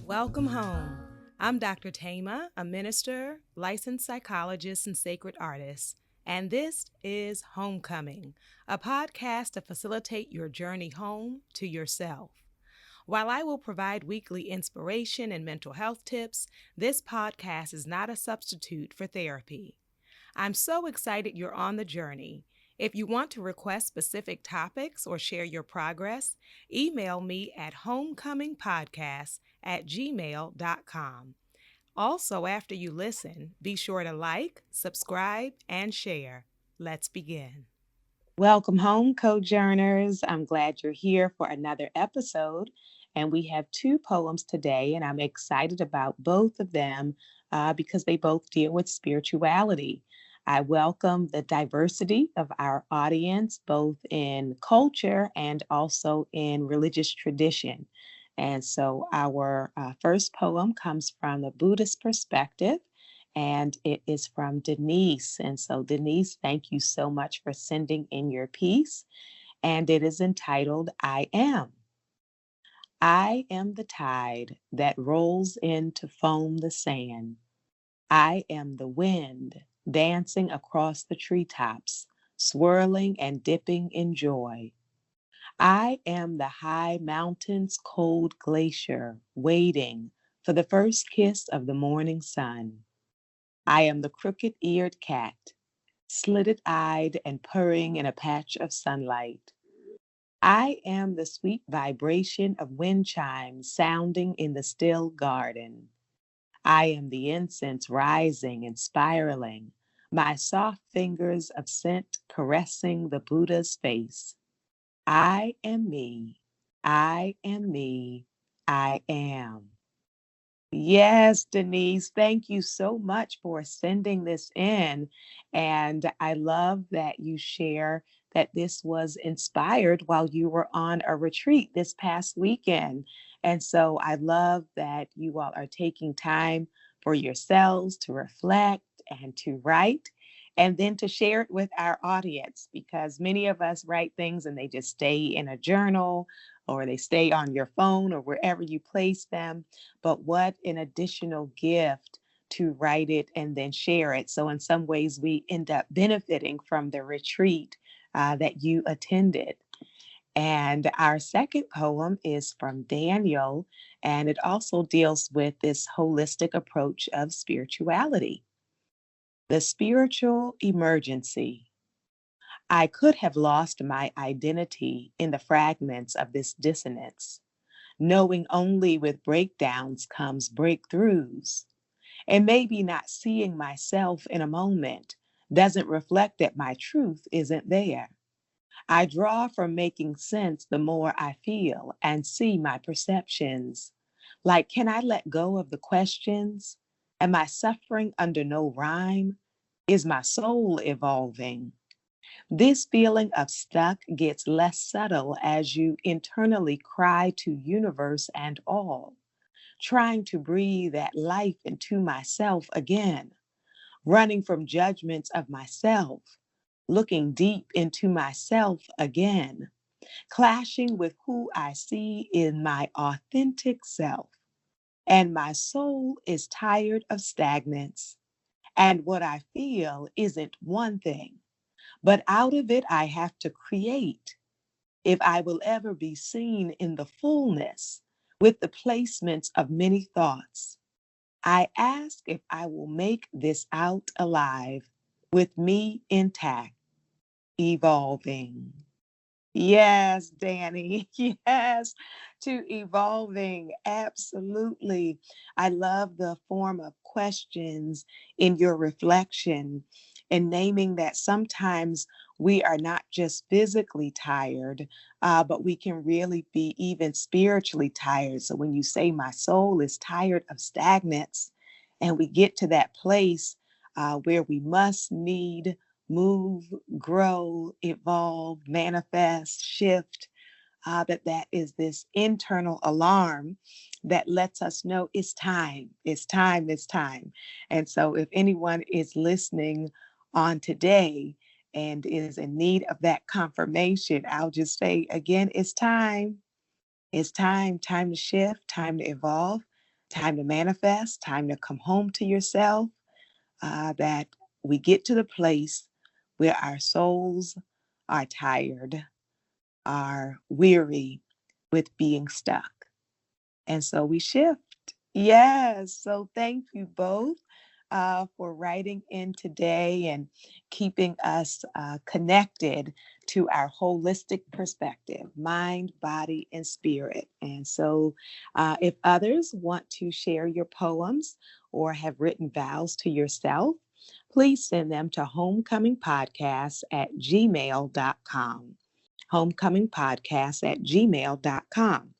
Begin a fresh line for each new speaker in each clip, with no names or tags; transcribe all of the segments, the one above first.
Welcome home. I'm Dr. Thema, a minister, licensed psychologist, and sacred artist, and this is Homecoming, a podcast to facilitate your journey home to yourself. While I will provide weekly inspiration and mental health tips, this podcast is not a substitute for therapy. I'm so excited you're on the journey. If you want to request specific topics or share your progress, email me at homecomingpodcast@gmail.com. Also, after you listen, be sure to like, subscribe, and share. Let's begin. Welcome home, Cojourners. I'm glad you're here for another episode. And we have two poems today, and I'm excited about both of them because they both deal with spirituality. I welcome the diversity of our audience, both in culture and also in religious tradition. And so our first poem comes from the Buddhist perspective, and it is from Denise. And so, Denise, thank you so much for sending in your piece. And it is entitled, I Am. I am the tide that rolls in to foam the sand. I am the wind dancing across the treetops, swirling and dipping in joy. I am the high mountain's cold glacier waiting for the first kiss of the morning sun. I am the crooked-eared cat, slitted-eyed and purring in a patch of sunlight. I am the sweet vibration of wind chimes sounding in the still garden. I am the incense rising and spiraling, my soft fingers of scent caressing the Buddha's face. I am me. I am me. I am. Yes, Denise, thank you so much for sending this in. And I love that you share that this was inspired while you were on a retreat this past weekend. And so I love that you all are taking time for yourselves to reflect and to write and then to share it with our audience, because many of us write things and they just stay in a journal or they stay on your phone or wherever you place them. But what an additional gift to write it and then share it. So in some ways, we end up benefiting from the retreat that you attended. And our second poem is from Daniel, and it also deals with this holistic approach of spirituality. The spiritual emergency. I could have lost my identity in the fragments of this dissonance, knowing only with breakdowns comes breakthroughs. And maybe not seeing myself in a moment doesn't reflect that my truth isn't there. I draw from making sense the more I feel and see my perceptions. Like, can I let go of the questions? Am I suffering under no rhyme? Is my soul evolving? This feeling of stuck gets less subtle as you internally cry to universe and all, trying to breathe that life into myself again, running from judgments of myself, looking deep into myself again, clashing with who I see in my authentic self. And my soul is tired of stagnance. And what I feel isn't one thing, but out of it I have to create if I will ever be seen in the fullness with the placements of many thoughts. I ask if I will make this out alive with me intact, evolving. Yes, Danny. Yes, to evolving. Absolutely. I love the form of questions in your reflection and naming that sometimes we are not just physically tired, but we can really be even spiritually tired. So when you say my soul is tired of stagnance, and we get to that place where we must need move, grow, evolve, manifest, shift. that is this internal alarm that lets us know it's time, it's time, it's time. And so if anyone is listening on today and is in need of that confirmation, I'll just say again, it's time. It's time, time to shift, time to evolve, time to manifest, time to come home to yourself, that we get to the place where our souls are tired, are weary with being stuck. And so we shift. Yes. So thank you both for writing in today and keeping us connected to our holistic perspective, mind, body, and spirit. And so if others want to share your poems or have written vows to yourself, please send them to homecomingpodcast@gmail.com. Homecomingpodcast@gmail.com.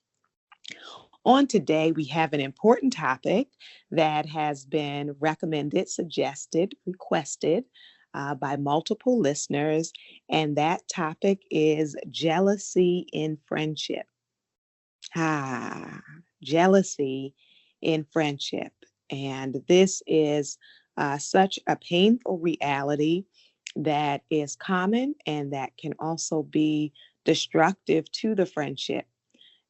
On today, we have an important topic that has been recommended, suggested, requested by multiple listeners, and that topic is jealousy in friendship. Ah, jealousy in friendship. And this is such a painful reality that is common and that can also be destructive to the friendship.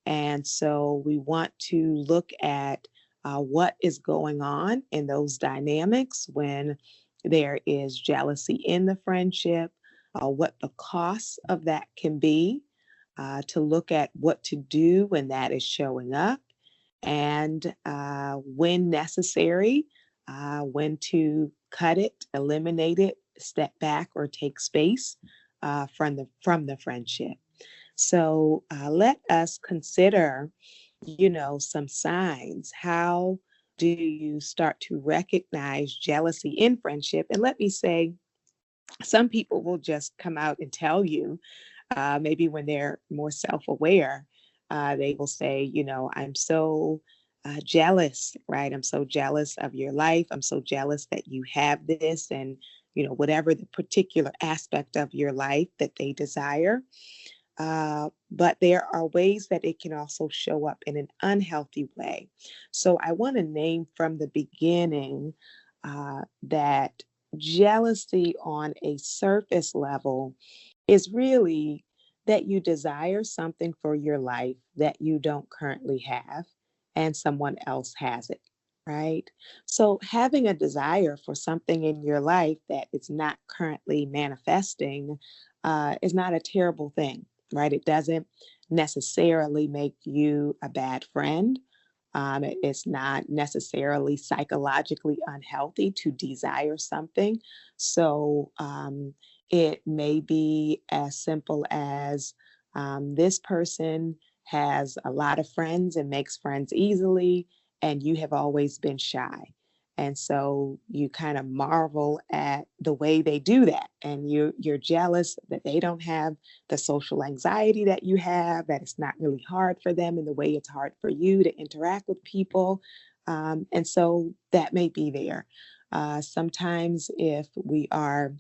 And so we want to look at what is going on in those dynamics when there is jealousy in the friendship, what the costs of that can be, to look at what to do when that is showing up, and when necessary, when to cut it, eliminate it, step back, or take space from the friendship. So let us consider, some signs. How do you start to recognize jealousy in friendship? And let me say, some people will just come out and tell you, maybe when they're more self-aware, they will say, I'm so jealous, right? I'm so jealous of your life. I'm so jealous that you have this, and, whatever the particular aspect of your life that they desire. But there are ways that it can also show up in an unhealthy way. So I want to name from the beginning that jealousy on a surface level is really that you desire something for your life that you don't currently have, and someone else has it, right? So having a desire for something in your life that is not currently manifesting is not a terrible thing, right? It doesn't necessarily make you a bad friend. It's not necessarily psychologically unhealthy to desire something. So it may be as simple as this person has a lot of friends and makes friends easily, and you have always been shy. And so you kind of marvel at the way they do that. And you're jealous that they don't have the social anxiety that you have, that it's not really hard for them in the way it's hard for you to interact with people. And so that may be there. Sometimes if we are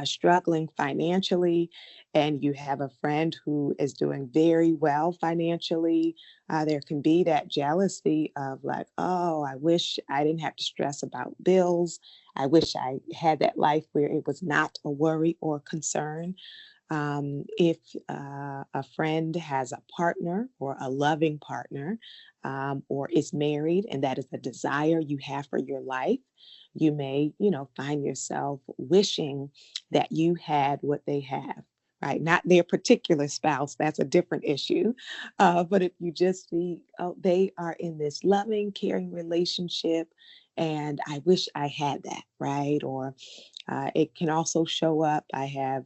struggling financially and you have a friend who is doing very well financially, there can be that jealousy of like, oh, I wish I didn't have to stress about bills. I wish I had that life where it was not a worry or concern. If a friend has a partner or a loving partner, or is married, and that is a desire you have for your life, you may, find yourself wishing that you had what they have. Right, not their particular spouse. That's a different issue. But if you just see, oh, they are in this loving, caring relationship, and I wish I had that. Right, or it can also show up. I have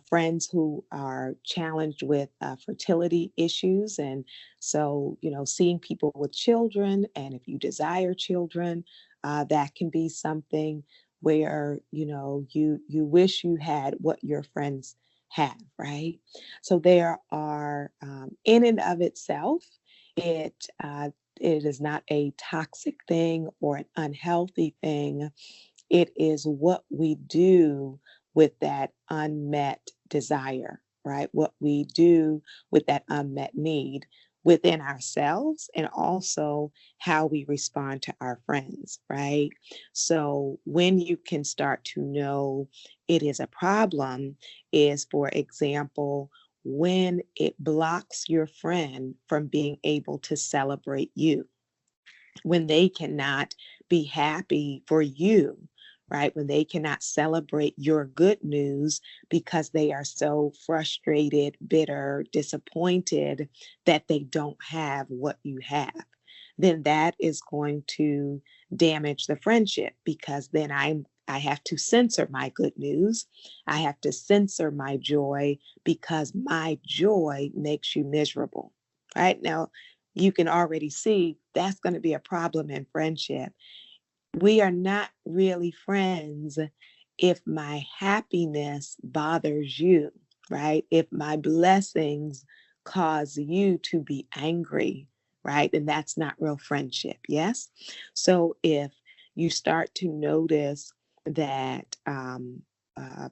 friends who are challenged with fertility issues. And so, seeing people with children, and if you desire children, that can be something where, you wish you had what your friends have, right? So there are, in and of itself, it is not a toxic thing or an unhealthy thing. It is what we do with that unmet desire, right? What we do with that unmet need within ourselves, and also how we respond to our friends, right? So when you can start to know it is a problem is, for example, when it blocks your friend from being able to celebrate you, when they cannot be happy for you, right? When they cannot celebrate your good news because they are so frustrated, bitter, disappointed that they don't have what you have, then that is going to damage the friendship, because then I have to censor my good news. I have to censor my joy because my joy makes you miserable. Right now, you can already see that's going to be a problem in friendship. We are not really friends if my happiness bothers you, right? If my blessings cause you to be angry, right? Then that's not real friendship, yes? So if you start to notice that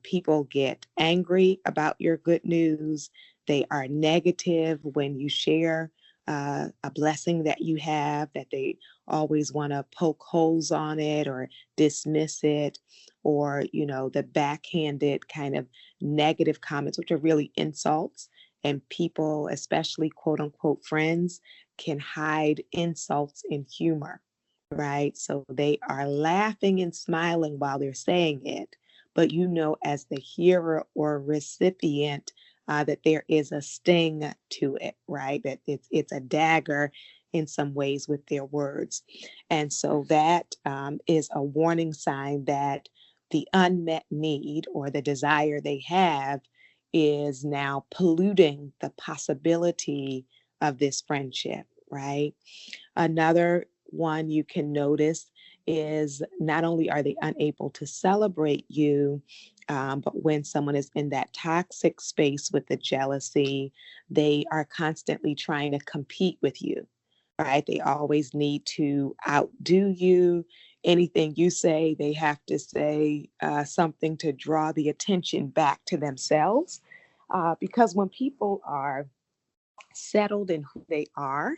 people get angry about your good news, they are negative when you share a blessing that you have, that they always want to poke holes on it or dismiss it, or the backhanded kind of negative comments, which are really insults. And people, especially quote unquote friends, can hide insults in humor, right? So they are laughing and smiling while they're saying it, but as the hearer or recipient, that there is a sting to it, right? That it's a dagger in some ways with their words. And so that is a warning sign that the unmet need or the desire they have is now polluting the possibility of this friendship, right? Another one you can notice is not only are they unable to celebrate you, but when someone is in that toxic space with the jealousy, they are constantly trying to compete with you, right? They always need to outdo you. Anything you say, they have to say something to draw the attention back to themselves. Because when people are settled in who they are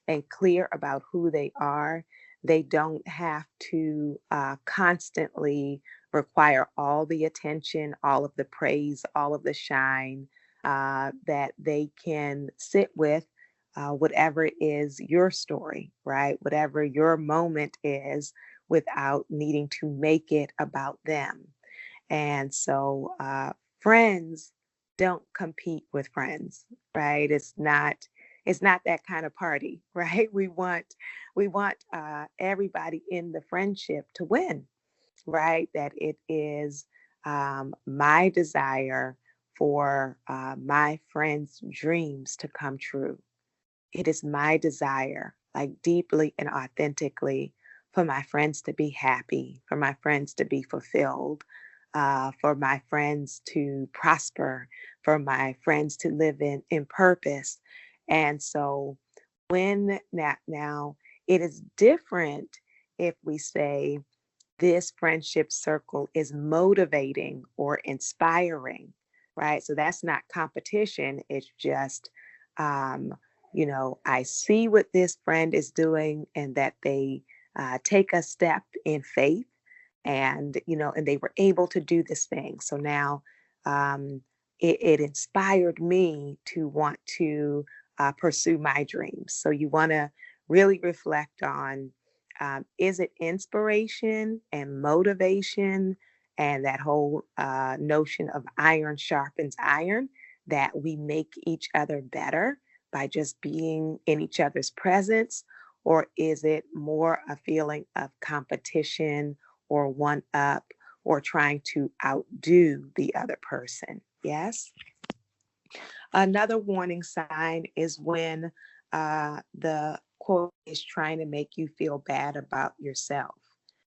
and clear about who they are, they don't have to constantly require all the attention, all of the praise, all of the shine, that they can sit with whatever is your story, right? Whatever your moment is, without needing to make it about them. And so friends don't compete with friends, right? It's not that kind of party, right? We want everybody in the friendship to win, right? That it is my desire for my friends' dreams to come true. It is my desire, like deeply and authentically, for my friends to be happy, for my friends to be fulfilled, for my friends to prosper, for my friends to live in purpose. And so when now it is different if we say this friendship circle is motivating or inspiring, right? So that's not competition. It's just, um, I see what this friend is doing, and that they take a step in faith, and they were able to do this thing. So now um, it inspired me to want to pursue my dreams. So you want to really reflect on, is it inspiration and motivation and that whole notion of iron sharpens iron, that we make each other better by just being in each other's presence? Or is it more a feeling of competition or one up or trying to outdo the other person? Yes. Another warning sign is when the quote is trying to make you feel bad about yourself.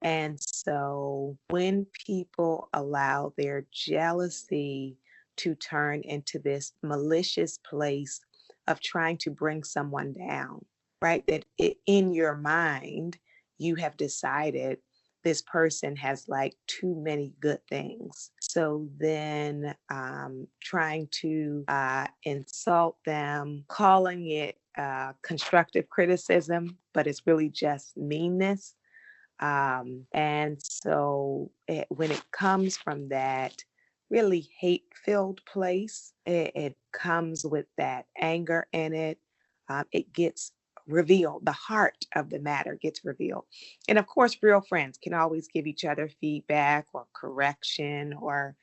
And so when people allow their jealousy to turn into this malicious place of trying to bring someone down, right? That in your mind, you have decided this person has like too many good things. So then trying to insult them, calling it constructive criticism, but it's really just meanness. And so when it comes from that really hate filled place, it comes with that anger in it. It gets revealed. The heart of the matter gets revealed. And of course, real friends can always give each other feedback or correction or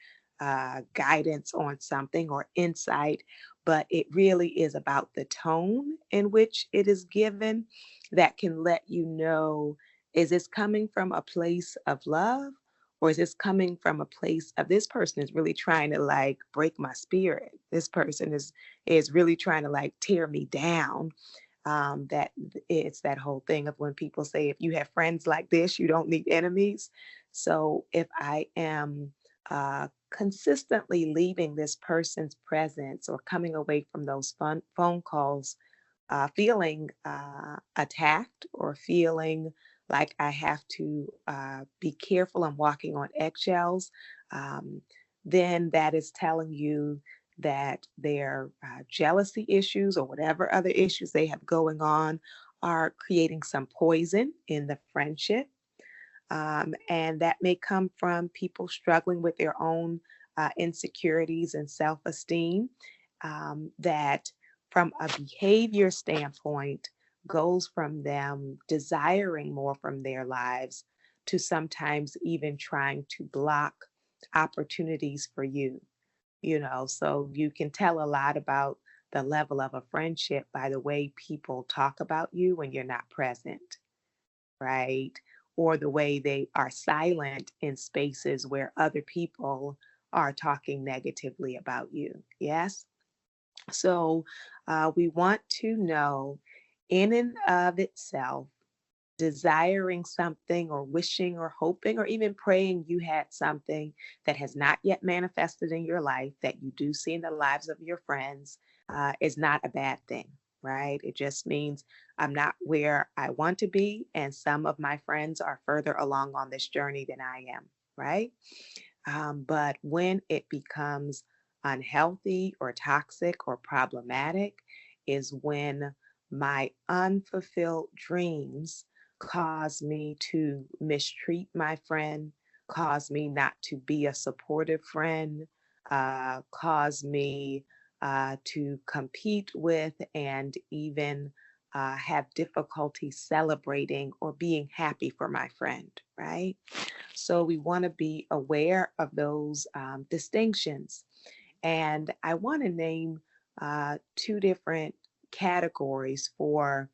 guidance on something or insight. But it really is about the tone in which it is given that can let you know, is this coming from a place of love, or is this coming from a place of this person is really trying to like break my spirit? This person is really trying to like tear me down. That it's that whole thing of when people say, if you have friends like this, you don't need enemies. So if I am consistently leaving this person's presence or coming away from those phone calls feeling attacked or feeling like I have to be careful, I'm walking on eggshells, um, then that is telling you that their jealousy issues or whatever other issues they have going on are creating some poison in the friendship. And that may come from people struggling with their own insecurities and self esteem. That, from a behavior standpoint, goes from them desiring more from their lives to sometimes even trying to block opportunities for you. So you can tell a lot about the level of a friendship by the way people talk about you when you're not present, right? Or the way they are silent in spaces where other people are talking negatively about you. Yes? So we want to know, in and of itself, desiring something or wishing or hoping or even praying you had something that has not yet manifested in your life that you do see in the lives of your friends is not a bad thing, right? It just means I'm not where I want to be, and some of my friends are further along on this journey than I am, right? But when it becomes unhealthy or toxic or problematic, is when my unfulfilled dreams cause me to mistreat my friend, cause me not to be a supportive friend, cause me to compete with and even have difficulty celebrating or being happy for my friend, right? So we want to be aware of those distinctions. And I want to name two different categories for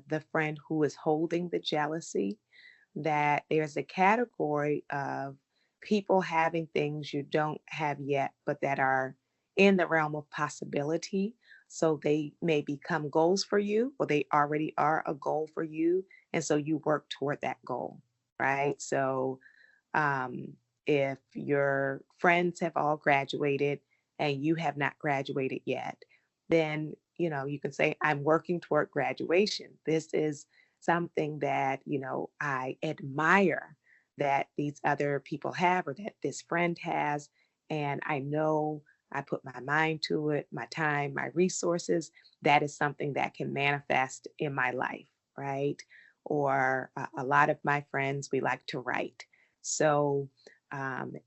the friend who is holding the jealousy. That there's a category of people having things you don't have yet, but that are in the realm of possibility. So they may become goals for you, or they already are a goal for you. And so you work toward that goal, right? So um, if your friends have all graduated and you have not graduated yet, then you can say, I'm working toward graduation. This is something that I admire that these other people have or that this friend has, and I know I put my mind to it, my time, my resources. That is something that can manifest in my life, right? Or a lot of my friends, we like to write. So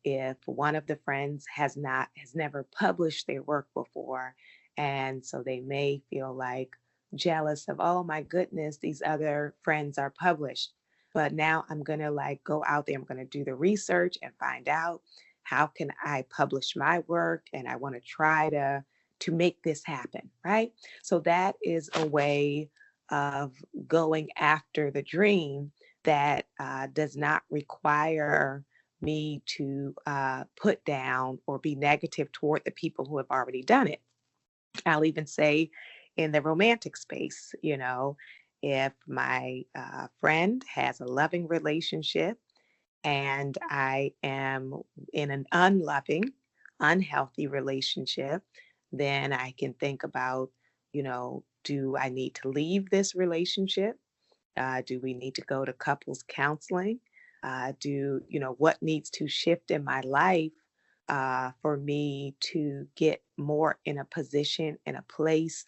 if one of the friends has never published their work before, and so they may feel like jealous of, oh my goodness, these other friends are published. But now I'm gonna like go out there, I'm gonna do the research and find out how can I publish my work, and I want to try to make this happen, right? So that is a way of going after the dream that does not require me to put down or be negative toward the people who have already done it. I'll even say in the romantic space, if my friend has a loving relationship and I am in an unloving, unhealthy relationship, then I can think about, do I need to leave this relationship? Do we need to go to couples counseling? What needs to shift in my life
for me to get more in a position, in a place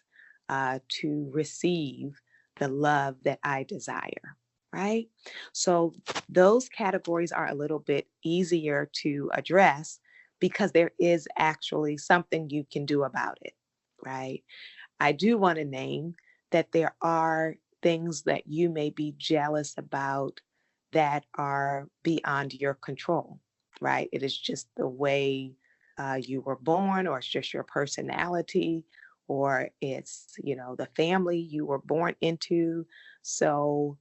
to receive the love that I desire, right? So those categories are a little bit easier to address because there is actually something you can do about it, right? I do want to name that there are things that you may be jealous about that are beyond your control, right? It is just the way you were born, or it's just your personality, or it's, the family you were born into. So,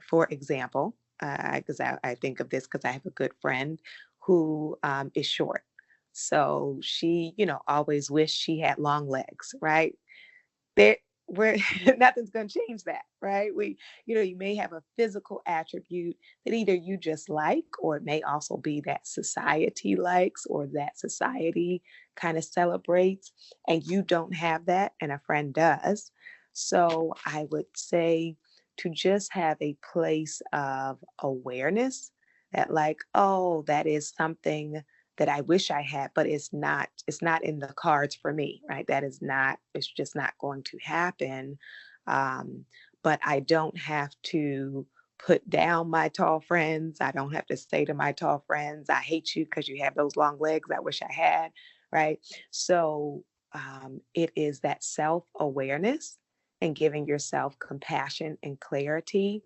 for example, because I think of this because I have a good friend who is short. So she, always wished she had long legs, right? There, where nothing's going to change that, right? You may have a physical attribute that either you just like, or it may also be that society likes, or that society kind of celebrates, and you don't have that, and a friend does. So I would say to just have a place of awareness that, like, oh, that is something that I wish I had, but it's not in the cards for me, right? It's just not going to happen. Um, but I don't have to put down my tall friends. I don't have to say to my tall friends, I hate you because you have those long legs I wish I had, right? So it is that self-awareness and giving yourself compassion and clarity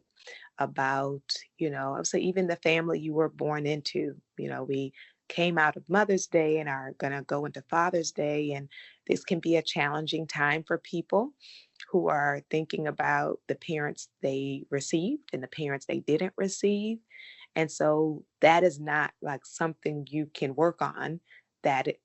about, I would say even the family you were born into. We came out of Mother's Day and are going to go into Father's Day. And this can be a challenging time for people who are thinking about the parents they received and the parents they didn't receive. And so that is not like something you can work on,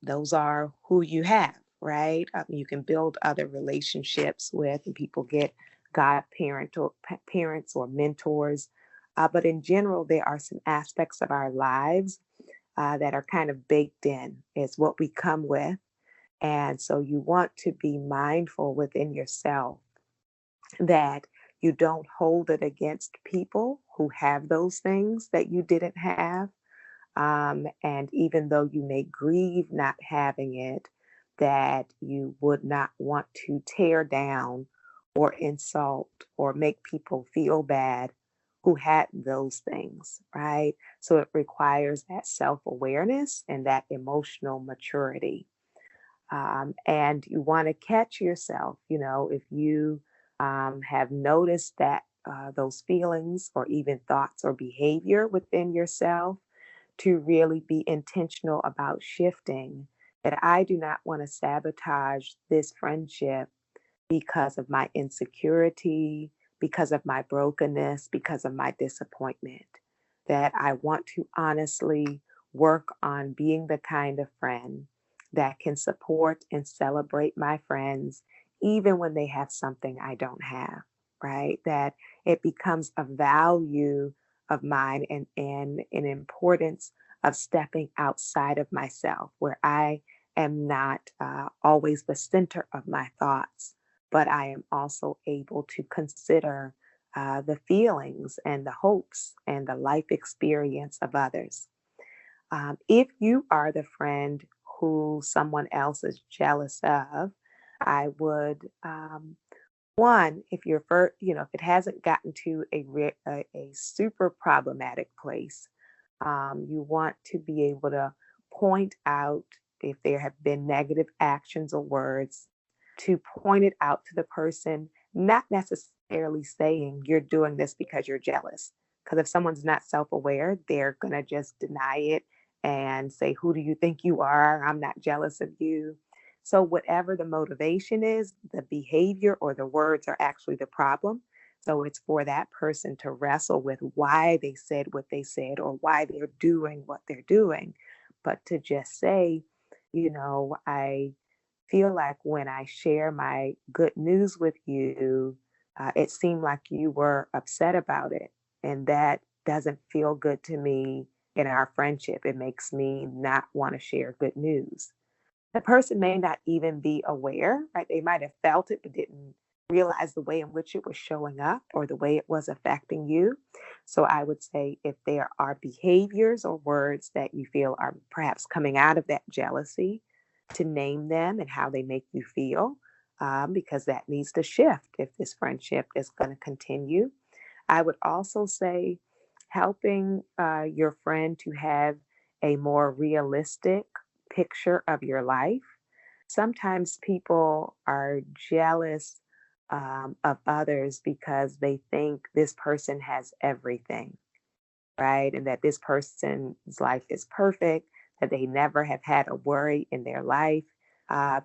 those are who you have, right? You can build other relationships with, and people get godparent or parents or mentors. But in general, there are some aspects of our lives that are kind of baked in. It's what we come with. And so you want to be mindful within yourself that you don't hold it against people who have those things that you didn't have. And even though you may grieve not having it, that you would not want to tear down or insult or make people feel bad who had those things, right? So it requires that self awareness and that emotional maturity. And you want to catch yourself, if you have noticed that those feelings or even thoughts or behavior within yourself, to really be intentional about shifting, that I do not want to sabotage this friendship because of my insecurity, because of my brokenness, because of my disappointment. That I want to honestly work on being the kind of friend that can support and celebrate my friends, even when they have something I don't have, right? That it becomes a value of mine, and an importance of stepping outside of myself, where I am not always the center of my thoughts, but I am also able to consider the feelings and the hopes and the life experience of others. If you are the friend who someone else is jealous of, I would, one, if you're if it hasn't gotten to a super problematic place, you want to be able to point out if there have been negative actions or words, to point it out to the person, not necessarily saying you're doing this because you're jealous. Because if someone's not self aware, they're going to just deny it and say, who do you think you are? I'm not jealous of you. So, whatever the motivation is, the behavior or the words are actually the problem. So, it's for that person to wrestle with why they said what they said or why they're doing what they're doing. But to just say, I feel like when I share my good news with you, it seemed like you were upset about it. And that doesn't feel good to me in our friendship. It makes me not want to share good news. The person may not even be aware, right? They might have felt it, but didn't realize the way in which it was showing up or the way it was affecting you. So I would say if there are behaviors or words that you feel are perhaps coming out of that jealousy, to name them and how they make you feel, because that needs to shift if this friendship is going to continue. I would also say helping your friend to have a more realistic picture of your life. Sometimes people are jealous of others because they think this person has everything, right? And that this person's life is perfect, that they never have had a worry in their life.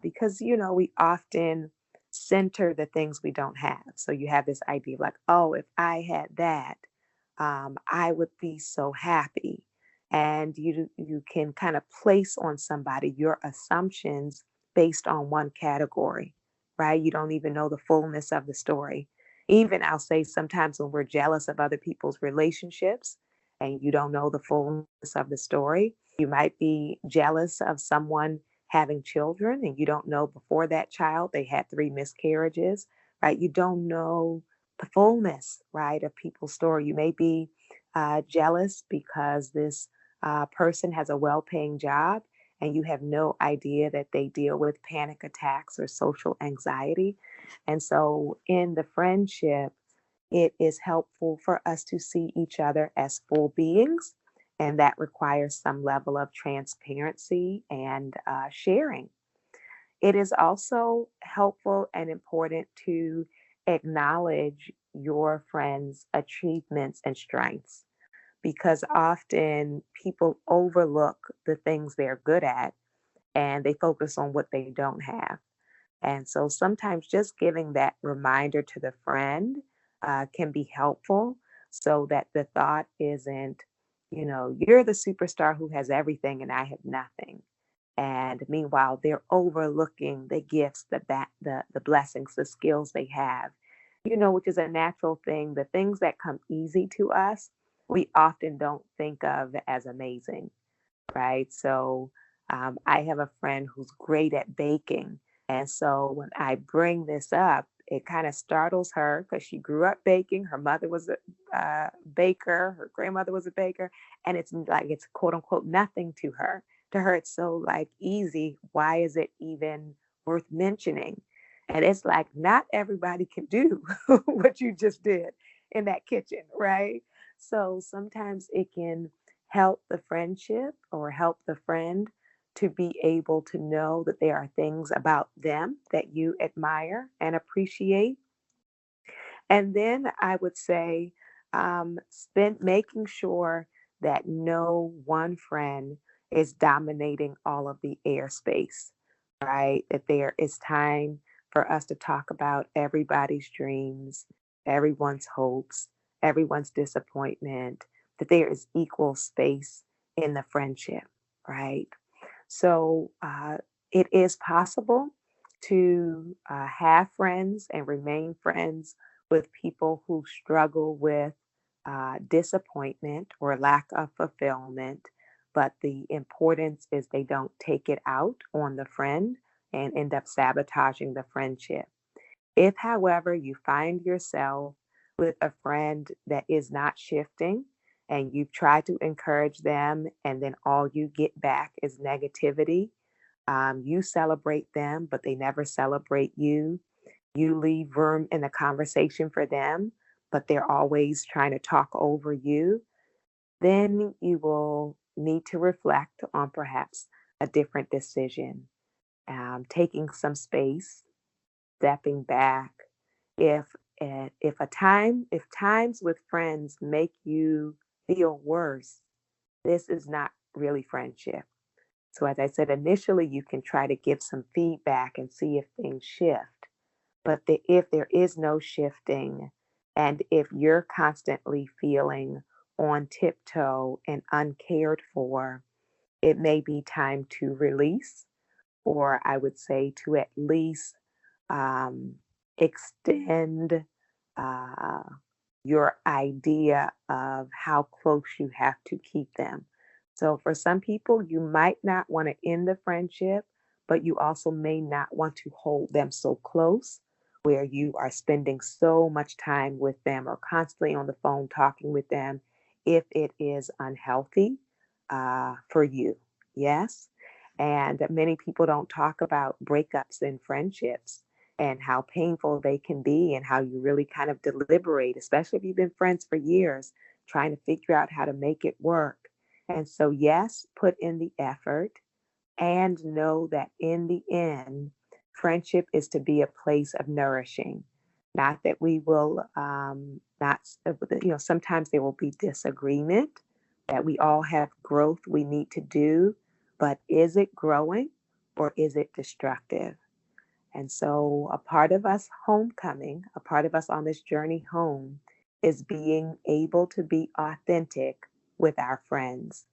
Because, we often center the things we don't have. So you have this idea of like, oh, if I had that, I would be so happy. And you can kind of place on somebody your assumptions based on one category, right? You don't even know the fullness of the story. Even I'll say sometimes when we're jealous of other people's relationships, and you don't know the fullness of the story. You might be jealous of someone having children and you don't know before that child they had three miscarriages, right? You don't know the fullness, right, of people's story. You may be jealous because this person has a well paying job and you have no idea that they deal with panic attacks or social anxiety. And so in the friendship, it is helpful for us to see each other as full beings, and that requires some level of transparency and sharing. It is also helpful and important to acknowledge your friends' achievements and strengths because often people overlook the things they're good at and they focus on what they don't have. And so sometimes just giving that reminder to the friend can be helpful so that the thought isn't, you're the superstar who has everything and I have nothing. And meanwhile, they're overlooking the gifts, the blessings, the skills they have, which is a natural thing. The things that come easy to us, we often don't think of as amazing, right? So I have a friend who's great at baking. And so when I bring this up, it kind of startles her because she grew up baking. Her mother was a baker, her grandmother was a baker, and it's like it's quote unquote nothing to her. To her, it's so like easy. Why is it even worth mentioning? And it's like not everybody can do what you just did in that kitchen, right? So sometimes it can help the friendship or help the friend to be able to know that there are things about them that you admire and appreciate. And then I would say, spend making sure that no one friend is dominating all of the airspace, right? That there is time for us to talk about everybody's dreams, everyone's hopes, everyone's disappointment, that there is equal space in the friendship, right? So it is possible to have friends and remain friends with people who struggle with disappointment or lack of fulfillment. But the importance is they don't take it out on the friend and end up sabotaging the friendship. If, however, you find yourself with a friend that is not shifting and you've tried to encourage them, and then all you get back is negativity, you celebrate them, but they never celebrate you. You leave room in the conversation for them, but they're always trying to talk over you. Then you will need to reflect on perhaps a different decision, taking some space, stepping back. If if times with friends make you feel worse, this is not really friendship. So as I said initially, you can try to give some feedback and see if things shift. But if there is no shifting, and if you're constantly feeling on tiptoe and uncared for, it may be time to release, or I would say to at least um, extend uh, your idea of how close you have to keep them. So, for some people, you might not want to end the friendship, but you also may not want to hold them so close, where you are spending so much time with them or constantly on the phone talking with them if it is unhealthy for you. Yes. And many people don't talk about breakups in friendships and how painful they can be and how you really kind of deliberate, especially if you've been friends for years, trying to figure out how to make it work. And so, yes, put in the effort and know that in the end, friendship is to be a place of nourishing. Not that we will not, sometimes there will be disagreement, that we all have growth we need to do, but is it growing or is it destructive? And so, a part of us homecoming, a part of us on this journey home, is being able to be authentic with our friends.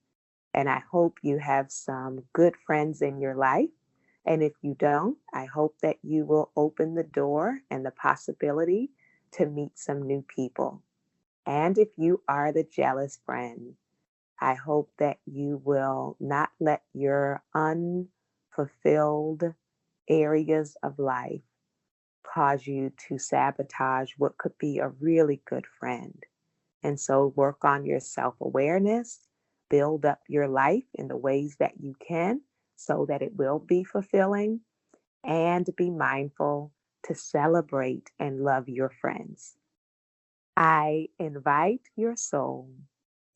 And I hope you have some good friends in your life. And if you don't, I hope that you will open the door and the possibility to meet some new people. And if you are the jealous friend, I hope that you will not let your unfulfilled areas of life cause you to sabotage what could be a really good friend. And so work on your self awareness, build up your life in the ways that you can so that it will be fulfilling, and be mindful to celebrate and love your friends. I invite your soul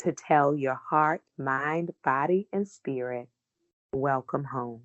to tell your heart, mind, body, and spirit, welcome home.